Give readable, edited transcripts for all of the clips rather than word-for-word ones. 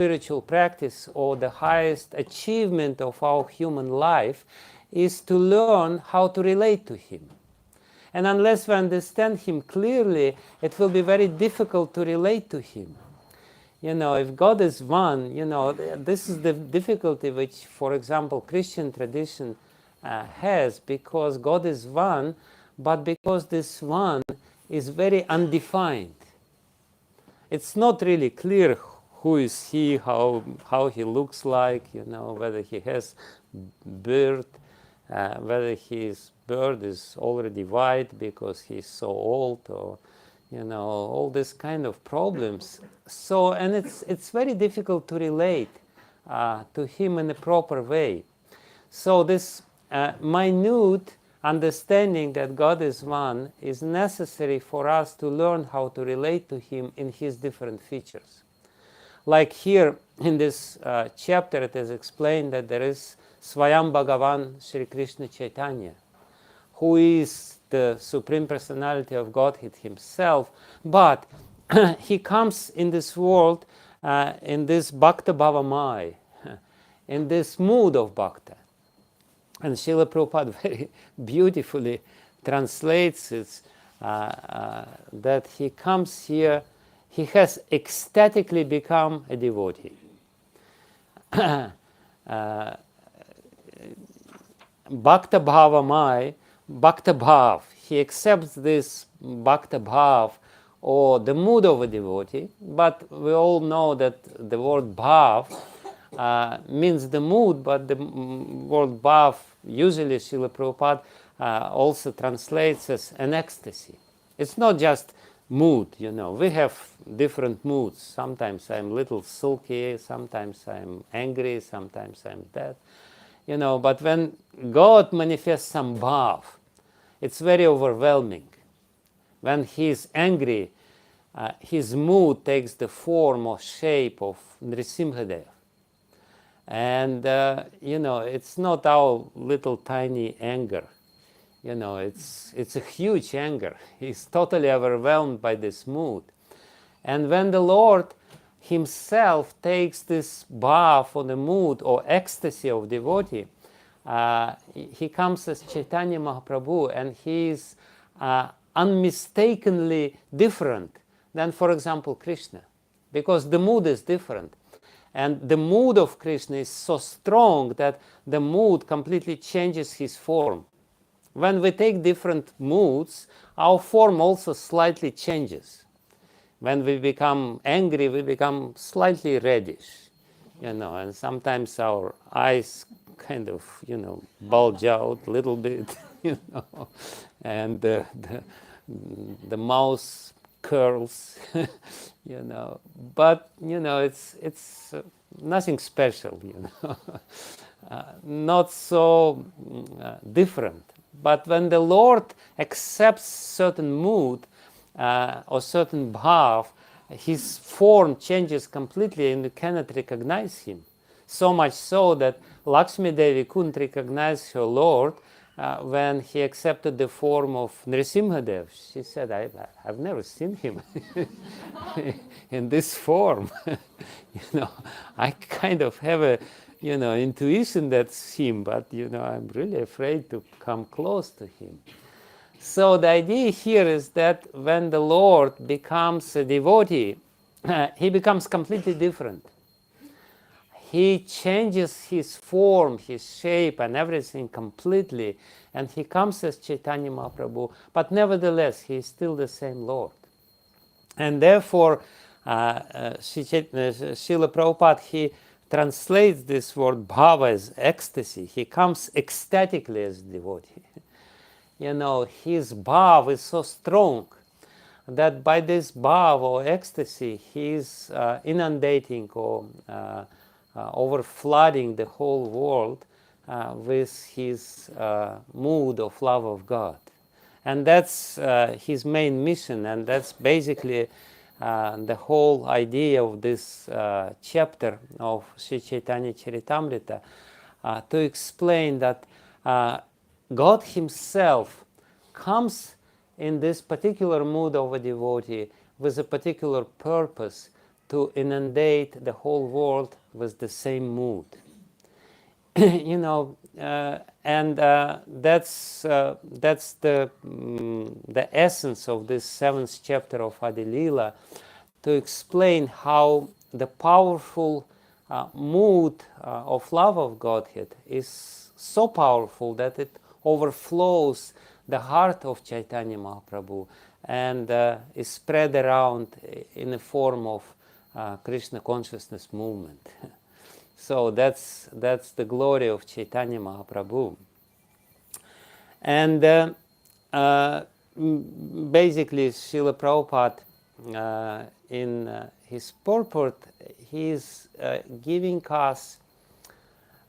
spiritual practice or the highest achievement of our human life is to learn how to relate to Him. And unless we understand Him clearly, it will be very difficult to relate to Him. If God is one, this is the difficulty which, for example, Christian tradition has, because God is one, but because this one is very undefined. It's not really clear who is He, how He looks like, whether He has beard, whether His beard is already white because He's so old, or all this kind of problems. So, and it's very difficult to relate to Him in a proper way. So this minute understanding that God is one is necessary for us to learn how to relate to Him in His different features. Like here in this chapter, it is explained that there is Swayam Bhagavan Sri Krishna Chaitanya, who is the Supreme Personality of Godhead Himself, but He comes in this world in this Bhakta Bhavamai, in this mood of Bhakta. And Srila Prabhupada very beautifully translates it, that He comes here, He has ecstatically become a devotee. Bhakta Bhavamai, Bhakta Bhav, He accepts this Bhakta Bhav, or the mood of a devotee, but we all know that the word Bhav means the mood, but the word Bhav usually Srila Prabhupada also translates as an ecstasy. It's not just mood, we have different moods. Sometimes I'm a little sulky, sometimes I'm angry, sometimes I'm that, but when God manifests some bhav, it's very overwhelming. When He is angry, His mood takes the form or shape of Nrisimhadev. And, it's not our little tiny anger. It's a huge anger. He's totally overwhelmed by this mood. And when the Lord Himself takes this bhav or the mood or ecstasy of devotee, He comes as Chaitanya Mahaprabhu, and He is unmistakably different than, for example, Krishna, because the mood is different. And the mood of Krishna is so strong that the mood completely changes his form. When we take different moods, our form also slightly changes. When we become angry, we become slightly reddish, and sometimes our eyes kind of, bulge out a little bit, and the mouth curls, but it's nothing special, not so different. But when the Lord accepts certain mood or certain bhav, His form changes completely and you cannot recognize Him. So much so that Lakshmi Devi couldn't recognize her Lord when He accepted the form of Nrisimhadev. She said, I've never seen him in this form. I kind of have a intuition that's him, but I'm really afraid to come close to him. So the idea here is that when the Lord becomes a devotee, He becomes completely different. He changes His form, His shape, and everything completely, and He comes as Chaitanya Mahaprabhu, but nevertheless, He is still the same Lord. And therefore, Srila Prabhupada, He translates this word bhava as ecstasy. He comes ecstatically as devotee. His bhav is so strong that by this bhav or ecstasy, He is inundating or over-flooding the whole world with His mood of love of God. And that's His main mission, and that's basically the whole idea of this chapter of Sri Chaitanya Charitamrita, to explain that God Himself comes in this particular mood of a devotee with a particular purpose to inundate the whole world with the same mood. You know, and that's the essence of this 7th chapter of Adi Lila, to explain how the powerful mood of love of Godhead is so powerful that it overflows the heart of Chaitanya Mahaprabhu and is spread around in the form of Krishna consciousness movement. So that's the glory of Chaitanya Mahaprabhu. And basically, Srila Prabhupada, in his purport, he is giving us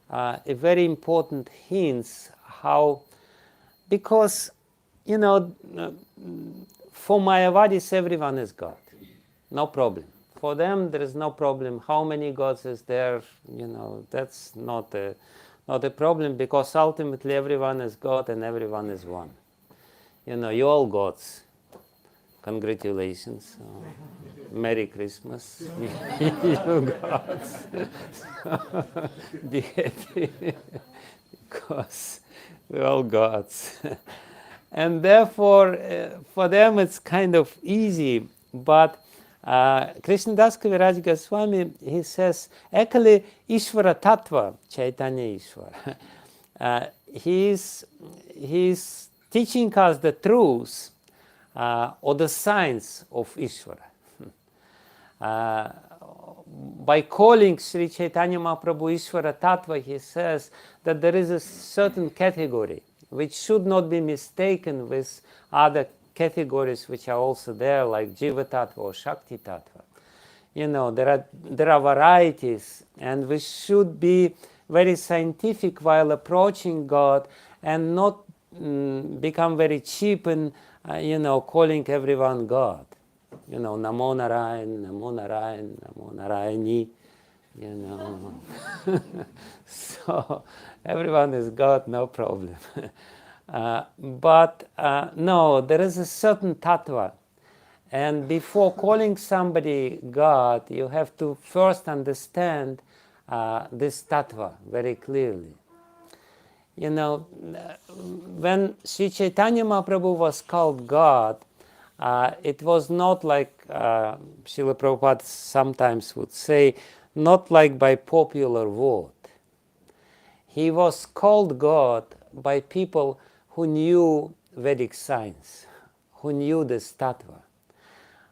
a very important hints how, because, you know, for Mayavadis everyone is God, no problem. For them, there is no problem. How many gods is there? You know, that's not a problem, because ultimately everyone is God and everyone is one. You know, you're all gods. Congratulations. Merry Christmas. You gods. Be happy. Because we're all gods. And therefore, for them it's kind of easy. But Krishnadas Kaviraj Goswami, he says, actually, Ishvara Tattva, Chaitanya Ishvara, he's teaching us the truth or the science of Ishvara. By calling Sri Chaitanya Mahaprabhu Ishvara Tattva, he says that there is a certain category which should not be mistaken with other categories which are also there, like Jiva Tattva or Shakti Tattva. You know, there are varieties, and we should be very scientific while approaching God and not become very cheap in, you know, calling everyone God. You know, Namo Narayan, Namo Narayan, Namo Narayani, you know. So everyone is God, no problem. But no, there is a certain tattva. And before calling somebody God, you have to first understand this tattva very clearly. You know, when Sri Chaitanya Mahaprabhu was called God, it was not like Srila Prabhupada sometimes would say, not like by popular vote. He was called God by people who knew Vedic science, who knew this tattva,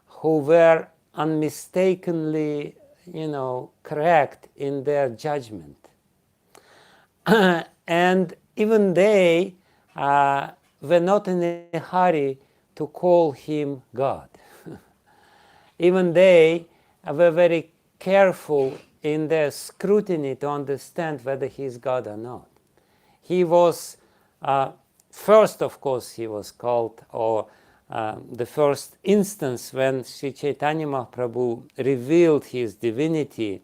who were unmistakably, you know, correct in their judgment. And even they were not in a hurry to call him God. Even they were very careful in their scrutiny to understand whether he is God or not. He was, first of course, he was called, or the first instance when Sri Chaitanya Mahaprabhu revealed his divinity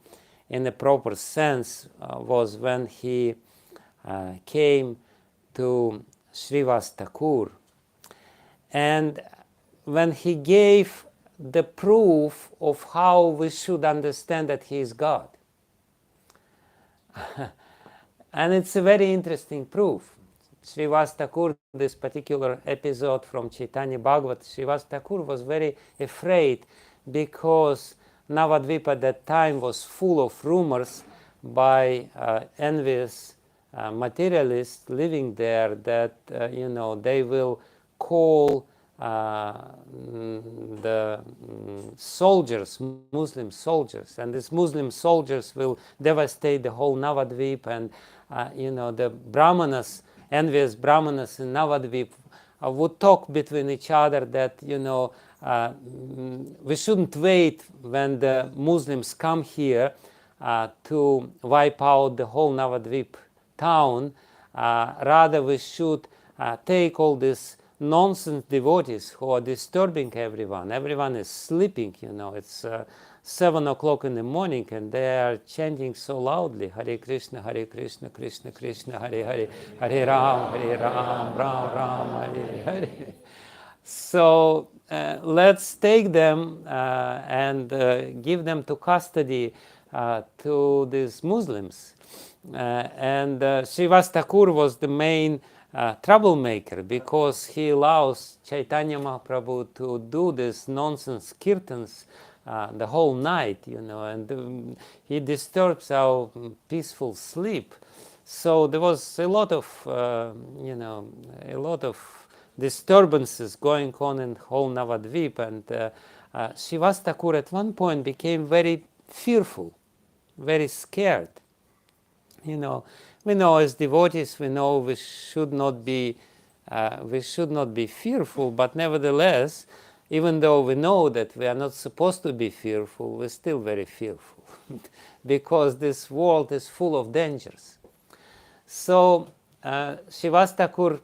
in a proper sense was when he came to Srivas Thakur. And when he gave the proof of how we should understand that he is God. And it's a very interesting proof. Srivas Thakur, this particular episode from Chaitanya Bhagavat, Srivas Thakur was very afraid because Navadvip at that time was full of rumors by envious materialists living there that, you know, they will call the soldiers, Muslim soldiers, and these Muslim soldiers will devastate the whole Navadvip, and you know, the Brahmanas, envious Brahmanas in Navadvip would talk between each other that, you know, we shouldn't wait when the Muslims come here to wipe out the whole Navadvip town. Rather we should take all these nonsense devotees who are disturbing everyone. Everyone is sleeping, you know, it's 7 o'clock in the morning and they are chanting so loudly, Hare Krishna, Krishna Krishna, Hare Hare, Hare Ram, Ram Ram, Hare Hare. So let's take them and give them to custody to these Muslims. And Srivas Thakur was the main troublemaker, because he allows Chaitanya Mahaprabhu to do this nonsense kirtans the whole night, and he disturbs our peaceful sleep. So there was a lot of, a lot of disturbances going on in whole Navadvip, and Srivas Thakur at one point became very fearful, very scared. We know as devotees, we should not be fearful, but nevertheless, even though we know that we are not supposed to be fearful, we're still very fearful because this world is full of dangers. So Srivas Thakur,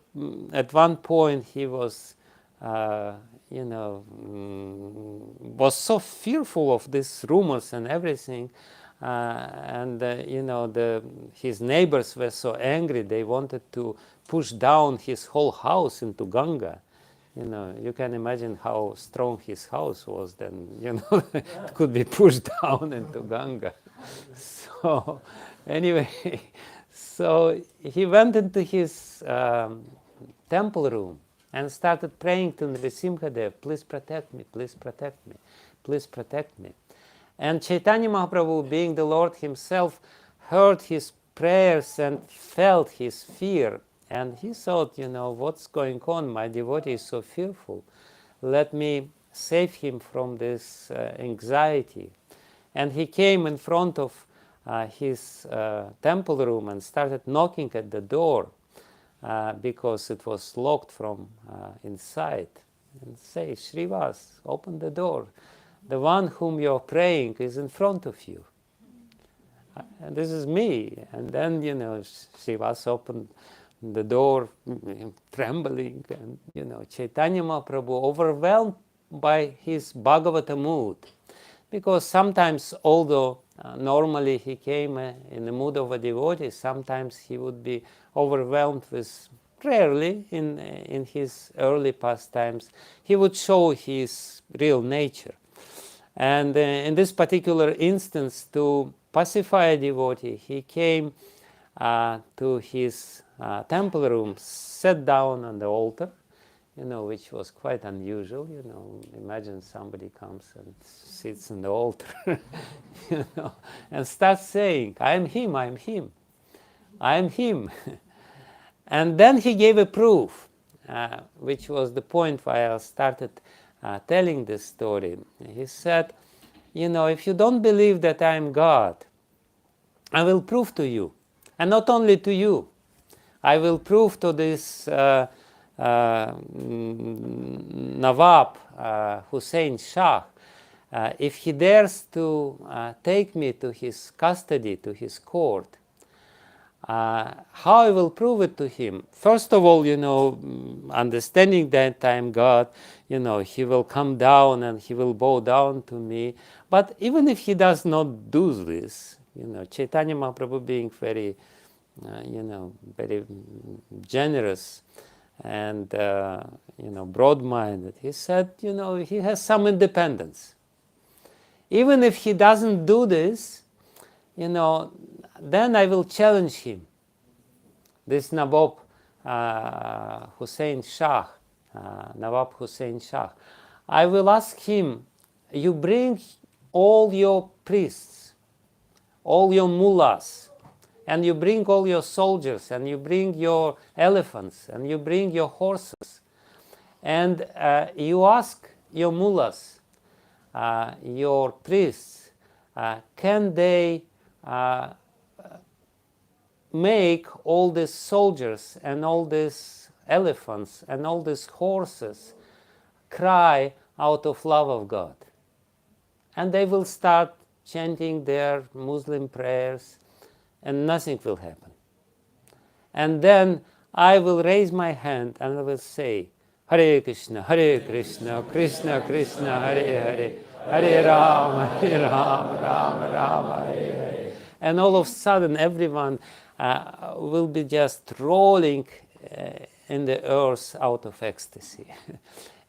at one point, he was, was so fearful of these rumors and everything. His neighbors were so angry, they wanted to push down his whole house into Ganga. You can imagine how strong his house was then, it could be pushed down into Ganga. So, anyway, so he went into his temple room and started praying to Nrisimhadev, please protect me, please protect me, please protect me. And Chaitanya Mahaprabhu, being the Lord himself, heard his prayers and felt his fear. And he thought, what's going on? My devotee is so fearful. Let me save him from this anxiety. And he came in front of his temple room and started knocking at the door because it was locked from inside. And say, Srivas, open the door. The one whom you're praying is in front of you. And this is me. And then, Srivas opened the door, trembling. And, Chaitanya Mahaprabhu, overwhelmed by his Bhagavata mood. Because sometimes, although normally he came in the mood of a devotee, sometimes he would be overwhelmed with, rarely in his early pastimes, he would show his real nature. And in this particular instance, to pacify a devotee, he came to his temple room, sat down on the altar, which was quite unusual. Imagine somebody comes and sits on the altar, and starts saying, I am him, I am him, I am him. And then he gave a proof, which was the point why I started telling this story. He said, if you don't believe that I am God, I will prove to you. And not only to you, I will prove to this Nawab Hussein Shah, if he dares to take me to his custody, to his court, how I will prove it to him. First of all, understanding that I am God, he will come down and he will bow down to me. But even if he does not do this, Chaitanya Mahaprabhu being very, very generous and, broad-minded, he said, he has some independence. Even if he doesn't do this, then I will challenge him. This Nawab Hussein Shah, Nawab Hussein Shah, I will ask him, you bring all your priests, all your mullahs, and you bring all your soldiers, and you bring your elephants, and you bring your horses, and you ask your mullahs, your priests, can they make all these soldiers and all these elephants and all these horses cry out of love of God? And they will start chanting their Muslim prayers, and nothing will happen. And then I will raise my hand and I will say, Hare Krishna, Krishna Krishna, Hare Rama, Rama Rama, Hare Hare. And all of a sudden, everyone will be just rolling in the earth out of ecstasy.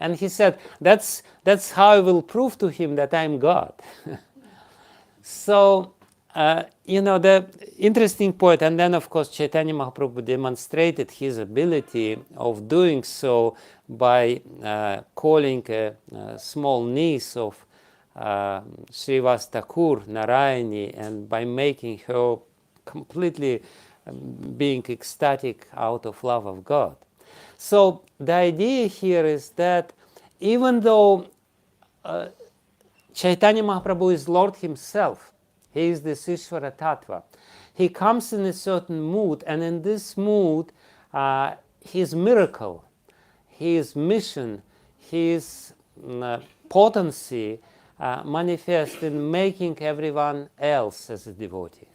And he said, that's how I will prove to him that I'm God. So, the interesting point, and then of course Chaitanya Mahaprabhu demonstrated his ability of doing so by calling a small niece of Srivas Thakur, Narayani, and by making her completely being ecstatic out of love of God. So the idea here is that even though Chaitanya Mahaprabhu is Lord himself, he is this Ishvara Tattva, he comes in a certain mood, and in this mood his miracle, his mission, his potency manifests in making everyone else as a devotee.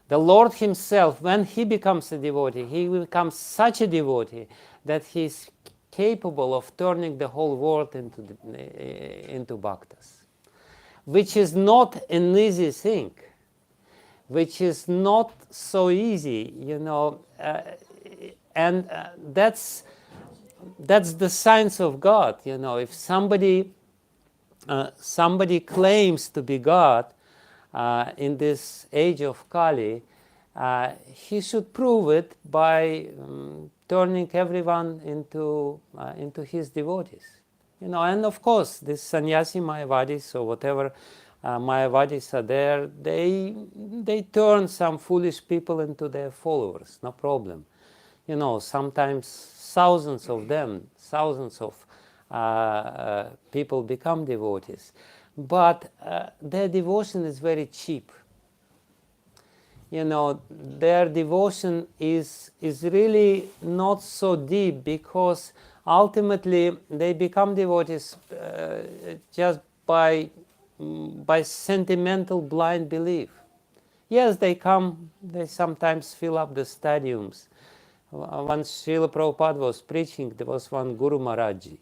The Lord himself, when he becomes a devotee, he becomes such a devotee that he is capable of turning the whole world into bhaktas, which is not an easy thing, which is not so easy, and that's the science of God. If somebody claims to be God in this age of Kali, he should prove it by turning everyone into his devotees. And of course, this sannyasi Mayavadis or whatever Mayavadis are there, they turn some foolish people into their followers, no problem. Sometimes thousands of them, thousands of people become devotees. But their devotion is very cheap. Their devotion is really not so deep, because ultimately they become devotees just by sentimental blind belief. Yes, they sometimes fill up the stadiums. Once Srila Prabhupada was preaching, there was one Guru Maharaji,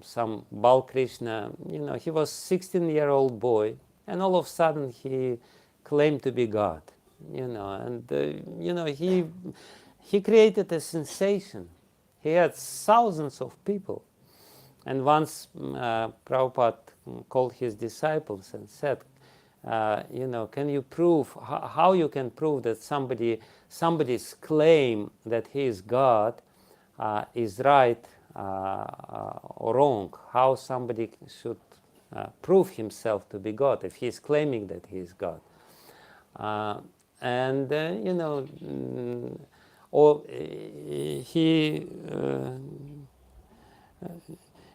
some Bal Krishna, he was 16-year-old boy, and all of a sudden he claimed to be God, and he created a sensation. He had thousands of people. And once Prabhupada called his disciples and said, can you prove, how you can prove that somebody's claim that he is God is right or wrong? How somebody should prove himself to be God if he is claiming that he is God?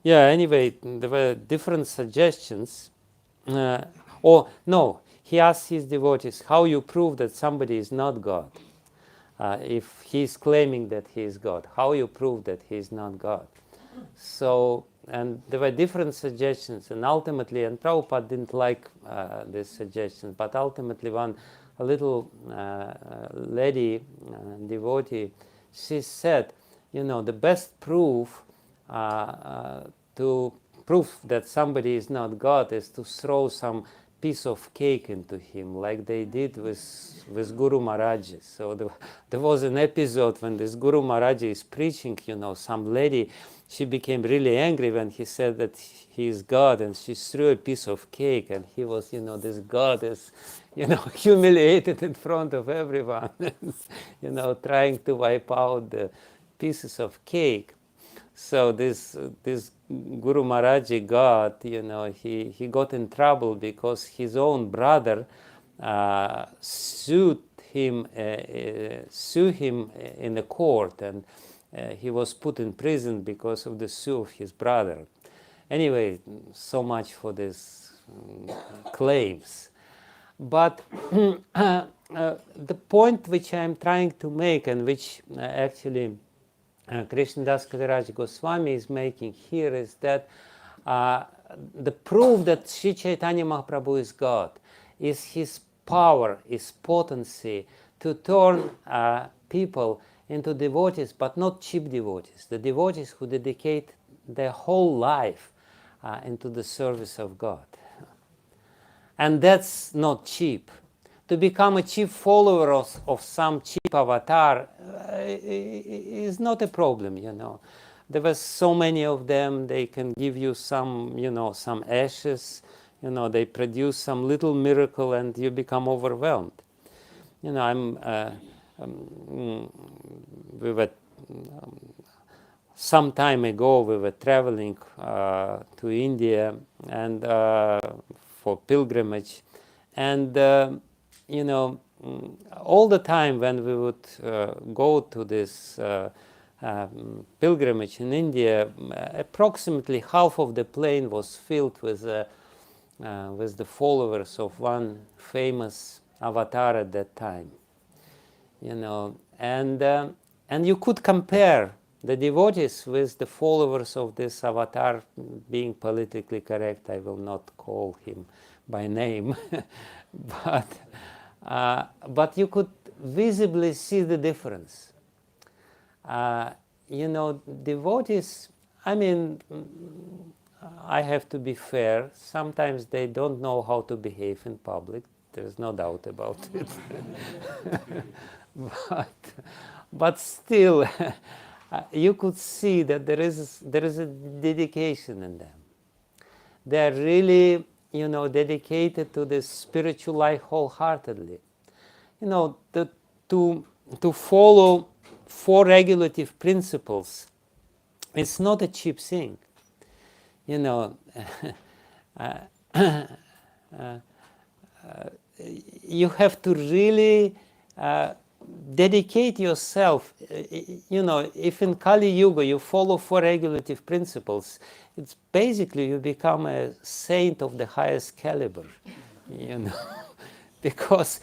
Anyway, there were different suggestions. He asked his devotees, how you prove that somebody is not God? If he is claiming that he is God, how you prove that he is not God? So, and there were different suggestions, and ultimately, and Prabhupada didn't like these suggestions, but ultimately a little lady, devotee, she said, the best proof to prove that somebody is not God is to throw some piece of cake into him, like they did with Guru Maharaji. So there was an episode when this Guru Maharaji is preaching, some lady, she became really angry when he said that he is God, and she threw a piece of cake, and he was, this God is, humiliated in front of everyone, trying to wipe out the pieces of cake. So this Guru Maharaji God, he got in trouble because his own brother sued him in the court, and he was put in prison because of the sue of his brother. Anyway, so much for these claims. But the point which I am trying to make, and which actually Krishnadas Kaviraj Goswami is making here, is that the proof that Sri Chaitanya Mahaprabhu is God is his power, his potency to turn people into devotees, but not cheap devotees, the devotees who dedicate their whole life into the service of God. And that's not cheap. To become a cheap follower of some cheap avatar is not a problem, there were so many of them. They can give you some, some ashes. They produce some little miracle, and you become overwhelmed. We were some time ago. We were traveling to India and for pilgrimage, and all the time when we would go to this pilgrimage in India, approximately half of the plane was filled with the followers of one famous avatar at that time. And you could compare the devotees with the followers of this avatar. Being politically correct, I will not call him by name, but you could visibly see the difference. Devotees, I have to be fair, sometimes they don't know how to behave in public. There's no doubt about it. But still, you could see that there is a dedication in them. They are really, dedicated to this spiritual life wholeheartedly. To follow 4 regulative principles, it's not a cheap thing. You have to really dedicate yourself. If in Kali Yuga you follow 4 regulative principles, it's basically you become a saint of the highest caliber. Because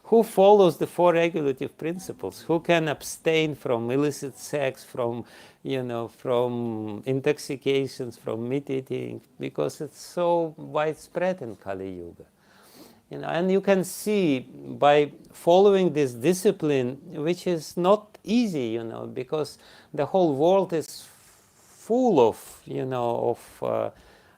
who follows the 4 regulative principles? Who can abstain from illicit sex, from intoxications, from meat eating? Because it's so widespread in Kali Yuga. And you can see by following this discipline, which is not easy, because the whole world is full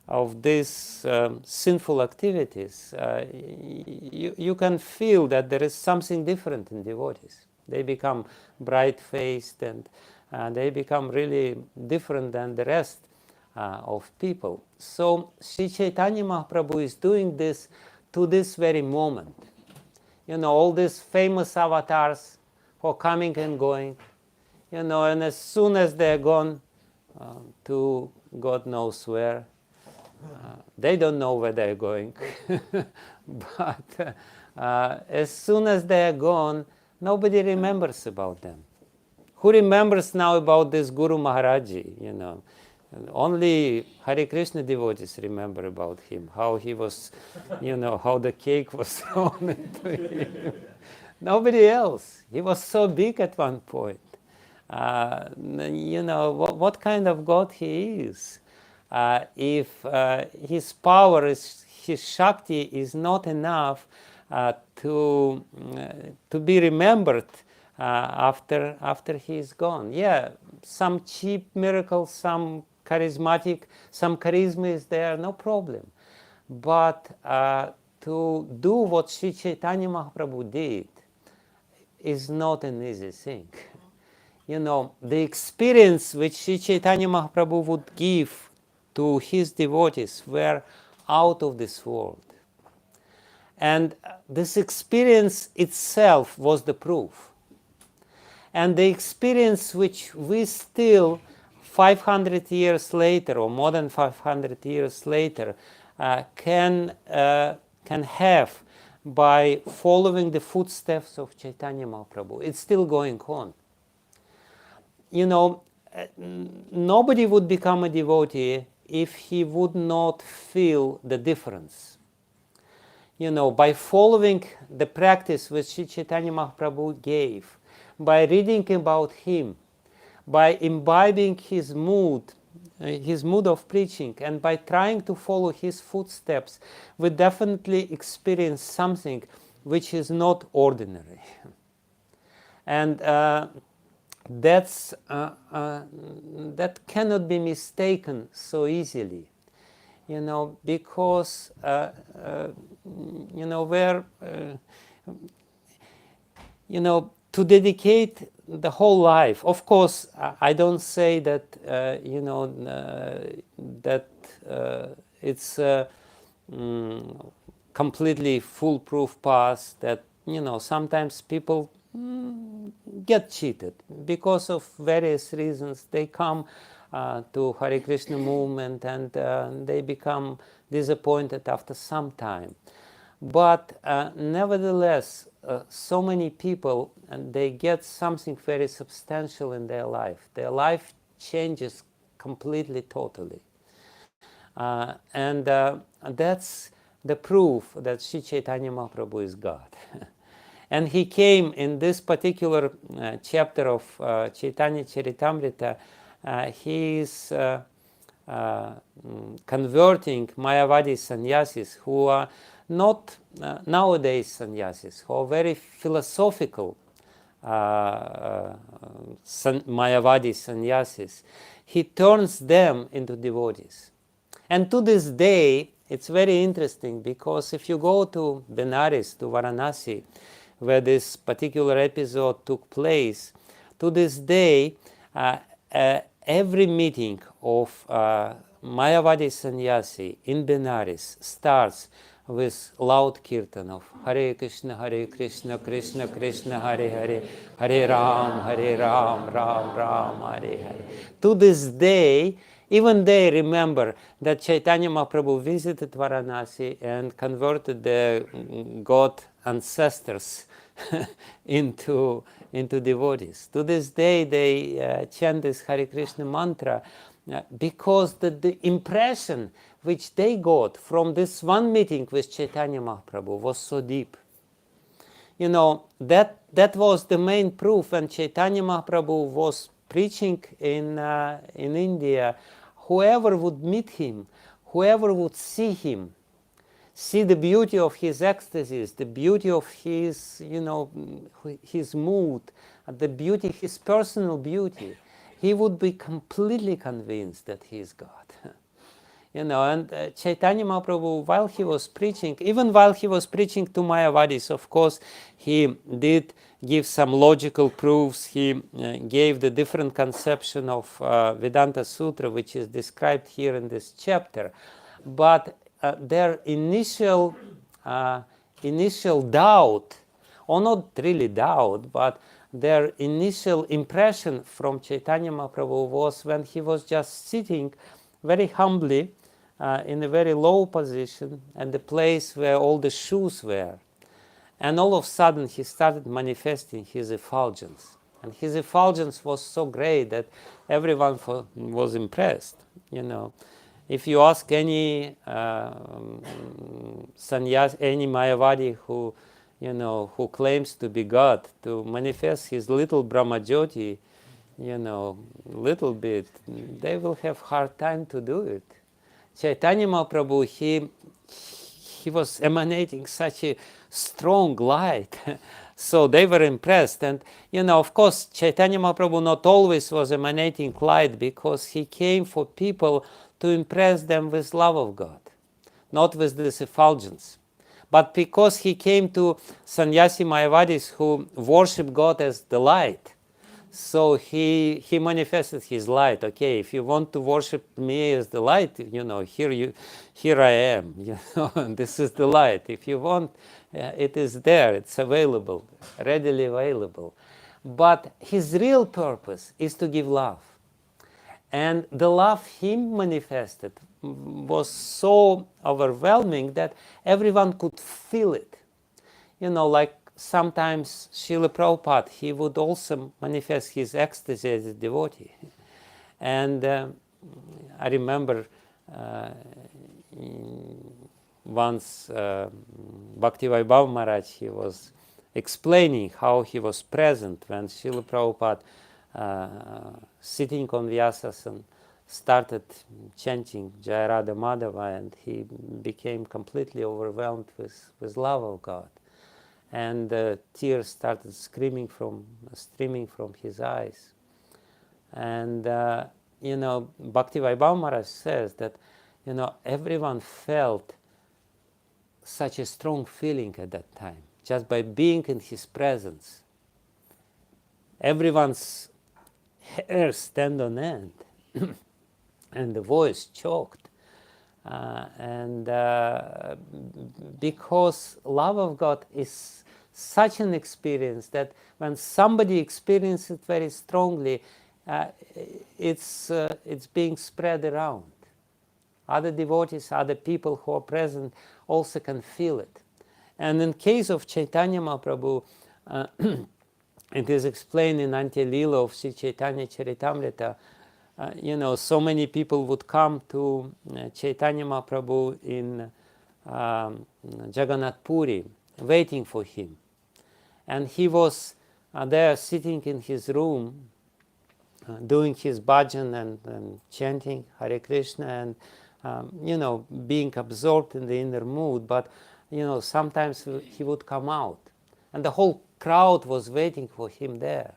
of these sinful activities. You can feel that there is something different in devotees. They become bright-faced, and they become really different than the rest of people. So Sri Chaitanya Mahaprabhu is doing this to this very moment. All these famous avatars who are coming and going, and as soon as they're gone to God knows where, they don't know where they're going. But as soon as they're gone, nobody remembers about them. Who remembers now about this Guru Maharaji? Only Hare Krishna devotees remember about him, how he was, how the cake was thrown into him. Nobody else. He was so big at one point. What kind of God he is. If his power, his Shakti is not enough to be remembered after he is gone. Yeah, some cheap miracles, some charisma is there, no problem. But to do what Sri Chaitanya Mahaprabhu did is not an easy thing. The experience which Sri Chaitanya Mahaprabhu would give to his devotees were out of this world. And this experience itself was the proof. And the experience which we still 500 years later, or more than 500 years later, can have by following the footsteps of Chaitanya Mahaprabhu. It's still going on. Nobody would become a devotee if he would not feel the difference. By following the practice which Sri Chaitanya Mahaprabhu gave, by reading about him, by imbibing his mood of preaching, and by trying to follow his footsteps, we definitely experience something which is not ordinary. And that cannot be mistaken so easily, because to dedicate the whole life. Of course, I don't say that that it's completely foolproof path. That sometimes people get cheated because of various reasons. They come to Hare Krishna movement and they become disappointed after some time. But nevertheless, so many people, and they get something very substantial in their life. Their life changes completely, totally. And that's the proof that Sri Chaitanya Mahaprabhu is God. And he came in this particular chapter of Chaitanya Charitamrita, he is converting Mayavadi sannyasis who are not nowadays sannyasis, who are very philosophical Mayavadi sannyasis. He turns them into devotees. And to this day, it's very interesting because if you go to Benares, to Varanasi, where this particular episode took place, to this day, every meeting of Mayavadi sannyasi in Benares starts with loud kirtan of Hare Krishna, Krishna Krishna, Hare Hare, Hare Ram, Ram Ram, Hare Hare. To this day, even they remember that Chaitanya Mahaprabhu visited Varanasi and converted the god ancestors into devotees. To this day, they chant this Hare Krishna mantra because the impression which they got from this one meeting with Chaitanya Mahaprabhu was so deep. That was the main proof when Chaitanya Mahaprabhu was preaching in India. Whoever would meet him, whoever would see him, see the beauty of his ecstasies, the beauty of his, his mood, the beauty, his personal beauty, he would be completely convinced that he is God. And Chaitanya Mahaprabhu, while he was preaching, even while he was preaching to Mayavadis, of course, he did give some logical proofs. He gave the different conception of Vedanta Sutra, which is described here in this chapter. But their initial doubt, or not really doubt, but their initial impression from Chaitanya Mahaprabhu was when he was just sitting very humbly in a very low position at the place where all the shoes were. And all of a sudden he started manifesting his effulgence. And his effulgence was so great that everyone was impressed. If you ask any sannyas, any Mayavadi who claims to be God, to manifest his little Brahmajyoti, little bit, they will have hard time to do it. Chaitanya Mahaprabhu, he was emanating such a strong light. So they were impressed. And, of course, Chaitanya Mahaprabhu not always was emanating light because he came for people to impress them with love of God, not with this effulgence. But because he came to sannyasi Mayavadis who worship God as the light, so he manifested his light. Okay, if you want to worship me as the light, here I am. This is the light. If you want, it is there. It's available, readily available. But his real purpose is to give love, and the love he manifested was so overwhelming that everyone could feel it. Like sometimes Srila Prabhupada, he would also manifest his ecstasy as a devotee. And I remember once Bhakti Vaibhava Maharaj, he was explaining how he was present when Srila Prabhupada, sitting on Vyasasana, started chanting Jai Radha Madhava, and he became completely overwhelmed with love of God. And tears started streaming from his eyes. And, Bhakti Vaibhava Maharaj says that, everyone felt such a strong feeling at that time, just by being in his presence. everyone's hair stand on end, and the voice choked. Because love of God is such an experience that when somebody experiences it very strongly, it's being spread around. Other devotees, other people who are present also can feel it. And in case of Chaitanya Mahaprabhu, it is explained in Antya Lila of Sri Chaitanya Charitamrita. So many people would come to Chaitanya Mahaprabhu in Jagannath Puri, waiting for him. And he was there sitting in his room, doing his bhajan and chanting Hare Krishna and, being absorbed in the inner mood. But, sometimes he would come out. And the whole crowd was waiting for him there.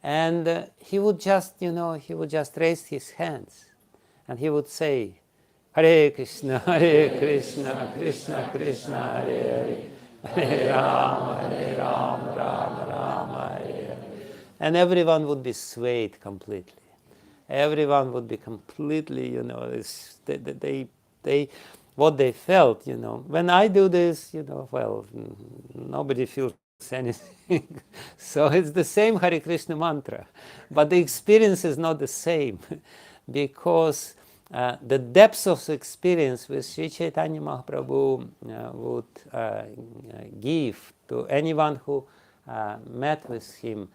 And he would just raise his hands. And he would say, Hare Krishna, Krishna Krishna, Hare Hare, Hare Rama, Rama, Hare Hare. And everyone would be swayed completely. Everyone would be completely, what they felt, When I do this, nobody feels anything. So it's the same Hare Krishna mantra, but the experience is not the same because the depths of experience which Sri Chaitanya Mahaprabhu would give to anyone who met with him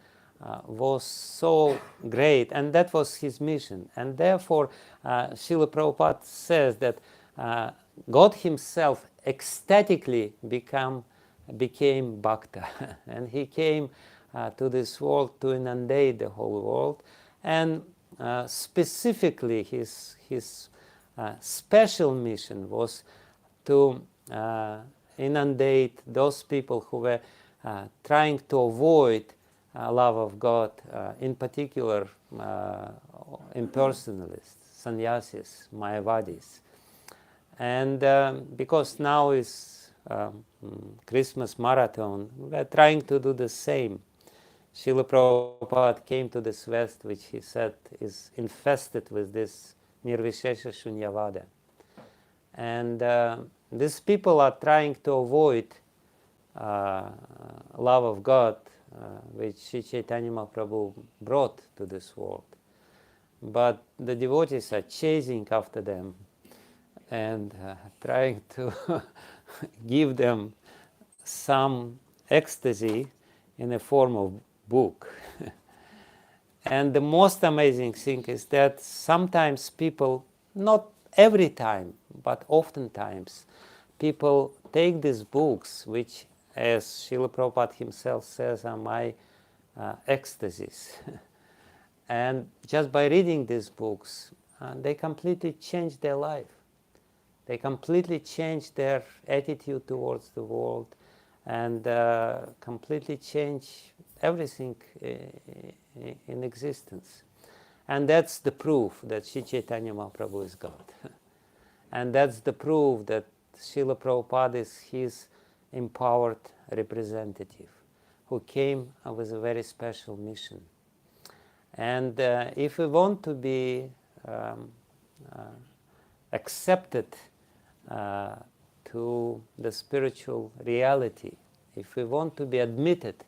was so great, and that was his mission. And therefore, Srila Prabhupada says that God himself ecstatically became Bhakta, and he came to this world to inundate the whole world, and specifically his special mission was to inundate those people who were trying to avoid love of God, in particular impersonalists, sannyasis, Mayavadis. And because now is Christmas marathon, we're trying to do the same. Srila Prabhupada came to this West, which he said is infested with this Nirvishesha Shunyavada. And these people are trying to avoid love of God, which Sri Chaitanya Mahaprabhu brought to this world. But the devotees are chasing after them and trying to give them some ecstasy in the form of book. And the most amazing thing is that sometimes people, not every time, but oftentimes, people take these books, which, as Srila Prabhupada himself says, are my ecstasies. And just by reading these books, they completely change their life. They completely change their attitude towards the world and completely change everything in existence. And that's the proof that Sri Chaitanya Mahaprabhu is God. And that's the proof that Srila Prabhupada is his empowered representative who came with a very special mission. And if we want to be accepted to the spiritual reality, if we want to be admitted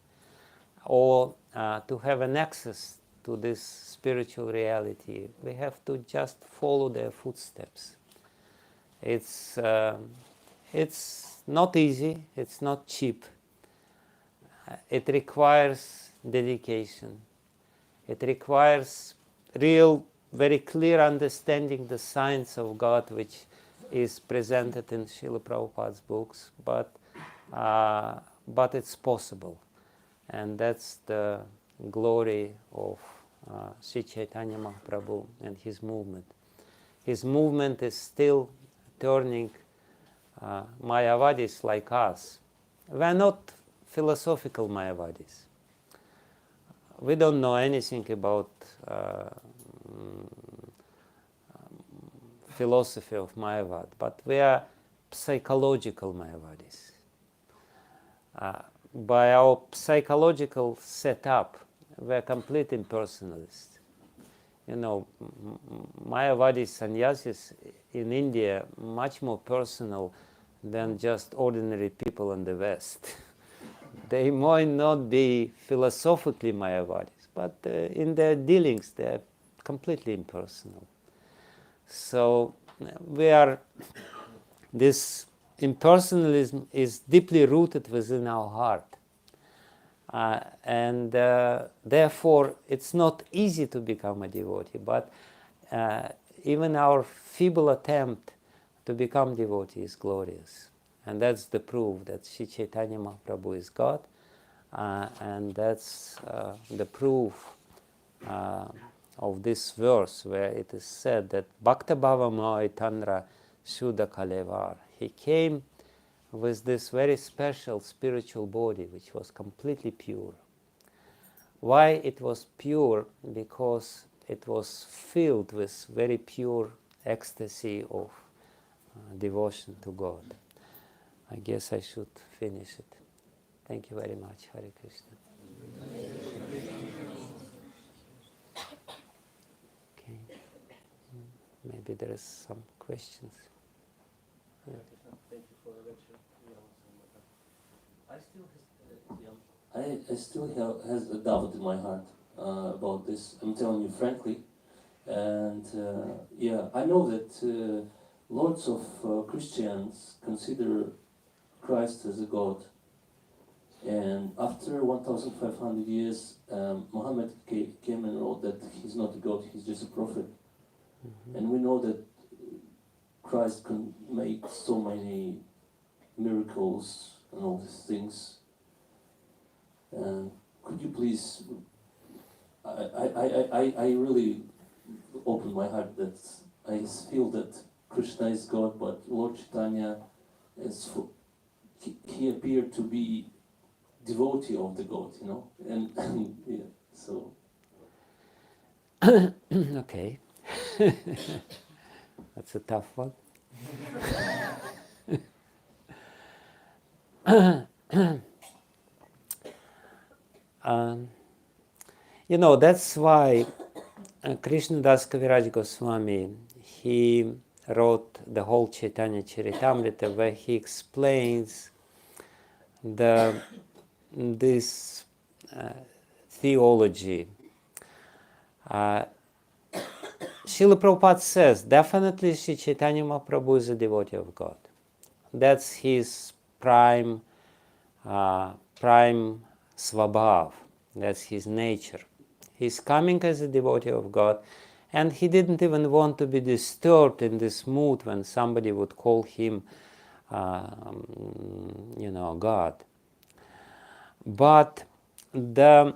or to have an access to this spiritual reality, we have to just follow their footsteps. It's not easy, it's not cheap. It requires dedication. It requires real, very clear understanding the science of God, which is presented in Srila Prabhupada's books, but it's possible. And that's the glory of Sri Chaitanya Mahaprabhu and his movement. His movement is still turning Mayavadis like us. We are not philosophical Mayavadis. We don't know anything about philosophy of Mayavad, but we are psychological Mayavadis. By our psychological setup, were complete impersonalists. Mayavadi sannyasis in India much more personal than just ordinary people in the West. They might not be philosophically Mayavadis, but in their dealings they're completely impersonal. So this impersonalism is deeply rooted within our heart. And therefore it's not easy to become a devotee, but even our feeble attempt to become devotee is glorious. And that's the proof that Sri Chaitanya Mahaprabhu is God, and that's the proof of this verse where it is said that Bhakta Bhava Maitandra Shuddha Kalevar. He came with this very special spiritual body which was completely pure. Why it was pure? Because it was filled with very pure ecstasy of devotion to God. I guess I should finish it. Thank you very much. Hare Krishna. Okay. Maybe there is some questions. Yeah. Thank you for the lecture. I still has a doubt in my heart about this. I'm telling you frankly, and I know that lots of Christians consider Christ as a God, and after 1,500 years, Muhammad came and wrote that he's not a God, he's just a prophet. Mm-hmm. And we know that Christ can make so many miracles and all these things. Could you please, I really open my heart that I feel that Krishna is God, but Lord Chaitanya is he appeared to be devotee of the God, and yeah, so. Okay. That's a tough one. That's why Krishnadas Kaviraj Goswami, he wrote the whole Chaitanya Charitamrita, where he explains this theology. Srila Prabhupada says, definitely Sri Chaitanya Mahaprabhu is a devotee of God. That's his prime svabhav, that's his nature. He's coming as a devotee of God, and he didn't even want to be disturbed in this mood when somebody would call him, God. But the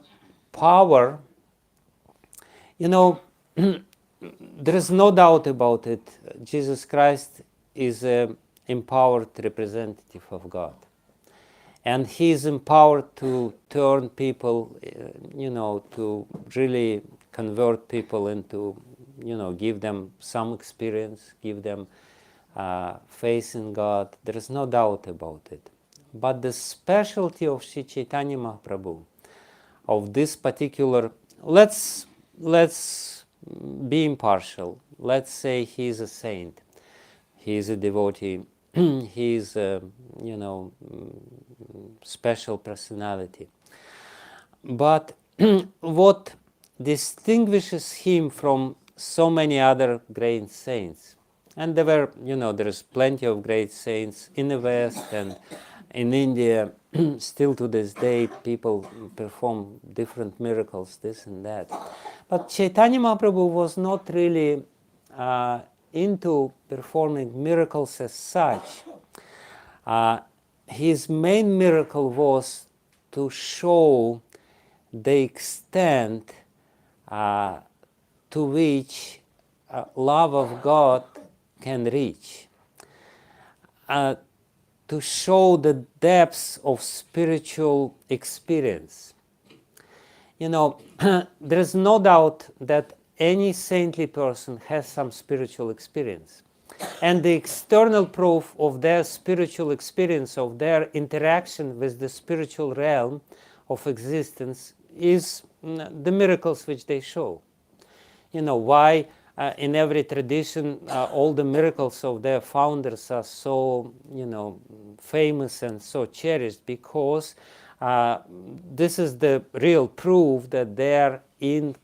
power, there is no doubt about it. Jesus Christ is an empowered representative of God. And he is empowered to turn people, to really convert people into, give them some experience, give them faith in God. There is no doubt about it. But the specialty of Sri Chaitanya Mahaprabhu, of this particular, let's be impartial. Let's say he is a saint. He is a devotee. He is a, special personality. But what distinguishes him from so many other great saints, and there is plenty of great saints in the West and in India, still to this day, people perform different miracles, this and that. But Chaitanya Mahaprabhu was not really into performing miracles as such. His main miracle was to show the extent to which love of God can reach. To show the depths of spiritual experience. There is no doubt that any saintly person has some spiritual experience. And the external proof of their spiritual experience, of their interaction with the spiritual realm of existence, is the miracles which they show. Why in every tradition all the miracles of their founders are so, famous and so cherished? Because this is the real proof that they're in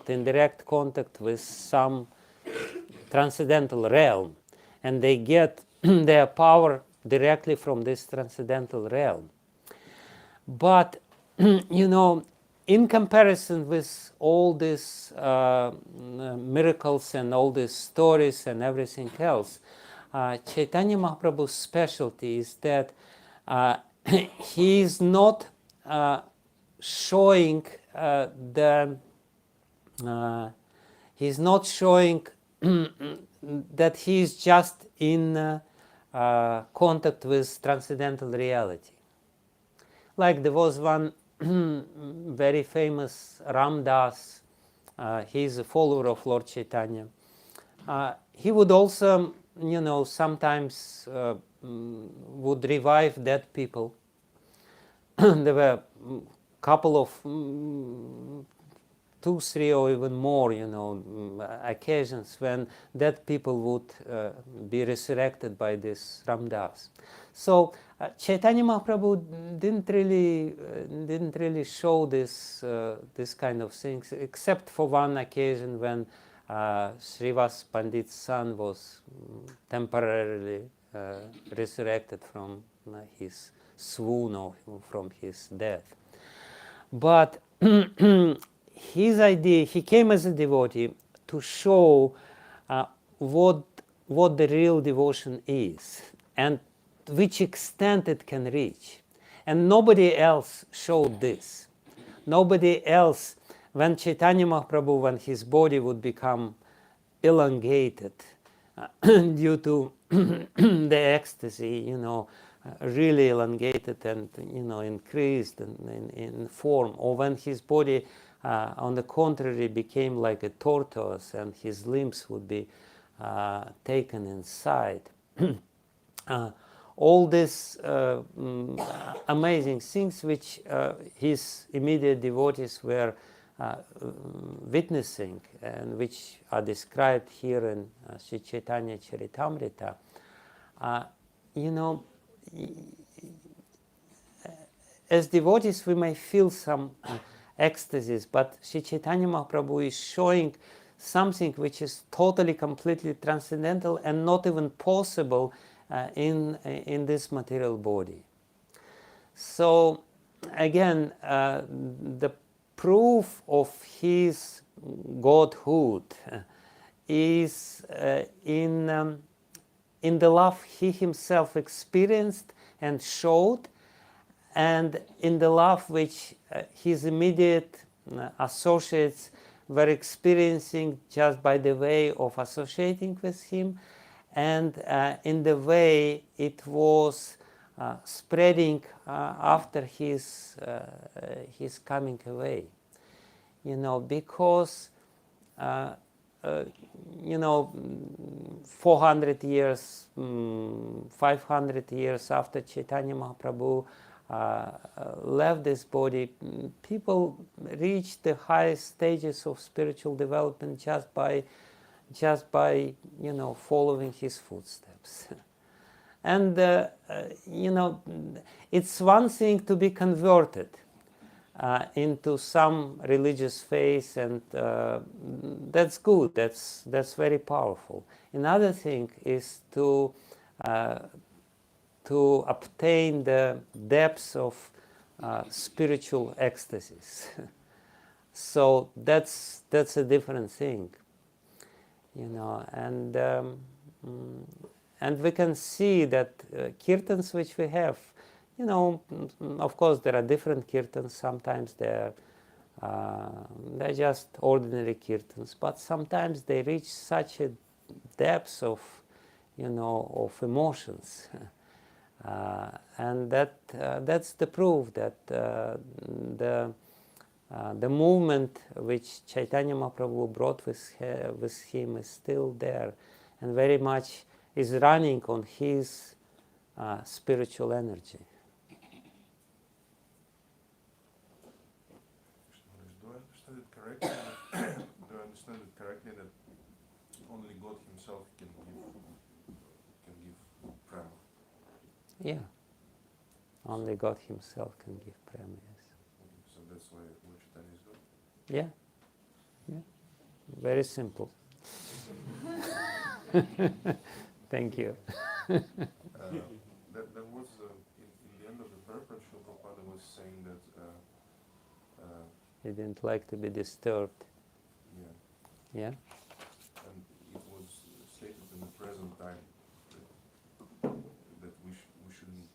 direct contact with some transcendental realm, and they get their power directly from this transcendental realm. But in comparison with all these miracles and all these stories and everything else, Chaitanya Mahaprabhu's specialty is that he is not showing he's not showing that he is just in contact with transcendental reality. Like there was one very famous Ramdas, he is a follower of Lord Chaitanya. He would also, sometimes would revive dead people. There were a couple of 2, 3, or even more, occasions when dead people would be resurrected by this Ramdas. So Chaitanya Mahaprabhu didn't really show this kind of things, except for one occasion when Srivas Pandit's son was temporarily resurrected from his swoon or from his death. But his idea, he came as a devotee to show what the real devotion is and which extent it can reach. And nobody else showed this. Nobody else, when Chaitanya Mahaprabhu, when his body would become elongated due to the ecstasy, really elongated and, increased in form, or when his body, on the contrary, became like a tortoise and his limbs would be taken inside. All these amazing things which his immediate devotees were witnessing and which are described here in Sri Chaitanya Charitamrita, as devotees we may feel some ecstasies, but Sri Chaitanya Mahaprabhu is showing something which is totally, completely transcendental and not even possible in this material body. So again, the proof of his godhood is in the love he himself experienced and showed, and in the love which his immediate associates were experiencing just by the way of associating with him, and in the way it was spreading after his coming away. Because 400 years, 500 years after Chaitanya Mahaprabhu left this body, people reached the highest stages of spiritual development just by following his footsteps. And it's one thing to be converted into some religious faith, and that's good, that's very powerful. Another thing is to obtain the depths of spiritual ecstasies. So that's a different thing, and we can see that kirtans which we have, of course there are different kirtans. Sometimes they're just ordinary kirtans, but sometimes they reach such a depth of emotions. And that's the proof that the movement which Chaitanya Mahaprabhu brought with him is still there, and very much is running on his spiritual energy. What is doing? understood it correctly? Do I understand it correctly that only God Himself can give prema? Yeah. Only God Himself can give prema, yes. So that's why Lord Chaitanya is God? Yeah. Yeah. Very simple. Thank you. There was, in the end of the purport, Srila Prabhupada was saying that He didn't like to be disturbed. yeah, Yeah? and it was stated in the present time that we shouldn't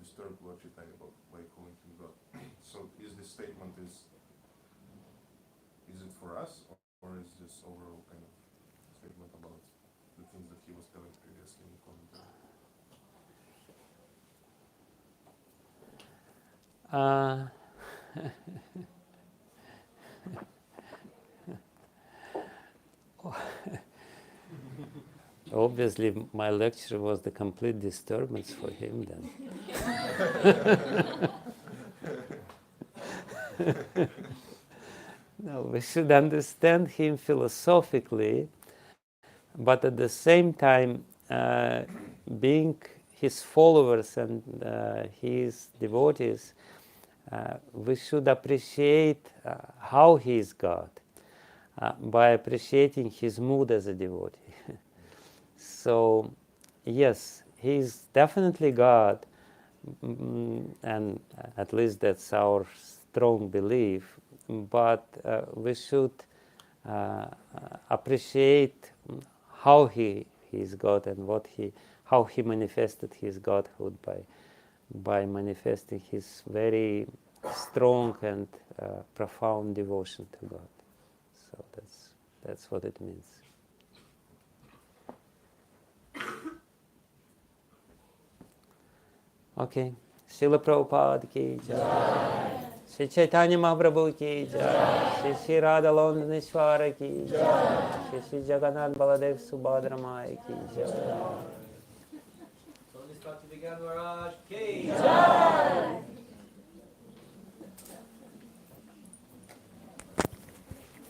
disturb Lord Chaitanya by calling him God. So is this statement is it for us, or is this overall kind of statement about the things that he was telling previously in the commentary? Obviously, my lecture was the complete disturbance for him then. No, we should understand him philosophically, but at the same time, being his followers and his devotees, we should appreciate how he is God by appreciating his mood as a devotee. So, yes, he is definitely God, and at least that's our strong belief, but we should appreciate how he is God and how he manifested his godhood by manifesting his very strong and profound devotion to God. So that's what it means. Okay. Srila Prabhupada ki jai. Shri Chaitanya Mahaprabhu ki jai. Shri Radha Londonishwara ki jai. Shri Jagannath Baladev Subhadra Mai ki jai. So this Bhakti Maharaj ki jai.